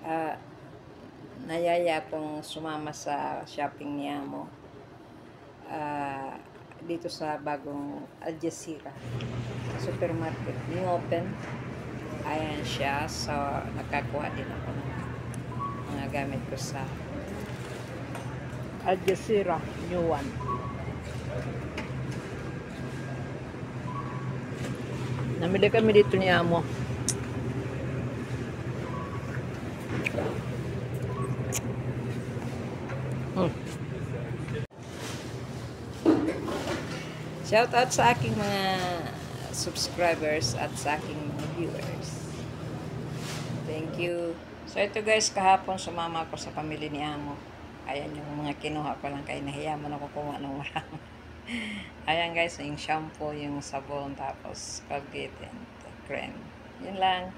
uh, nayaya akong sumama sa shopping ni Amo dito sa bagong Al Jazeera supermarket. New open. Ayan siya. So, nakakuha din ako ng mga gamit ko sa Al Jazeera. New one. Namili kami dito ni Amo. Shout out sa aking mga subscribers at sa aking mga viewers. Thank you. So ito guys, kahapon sumama ako sa pamilya ni Amo. Ayan yung mga kinuha ko lang kay nahiya mo na kukuha ng marami. Ayan guys, yung shampoo, yung sabon, tapos Colgate and cream. Yun lang.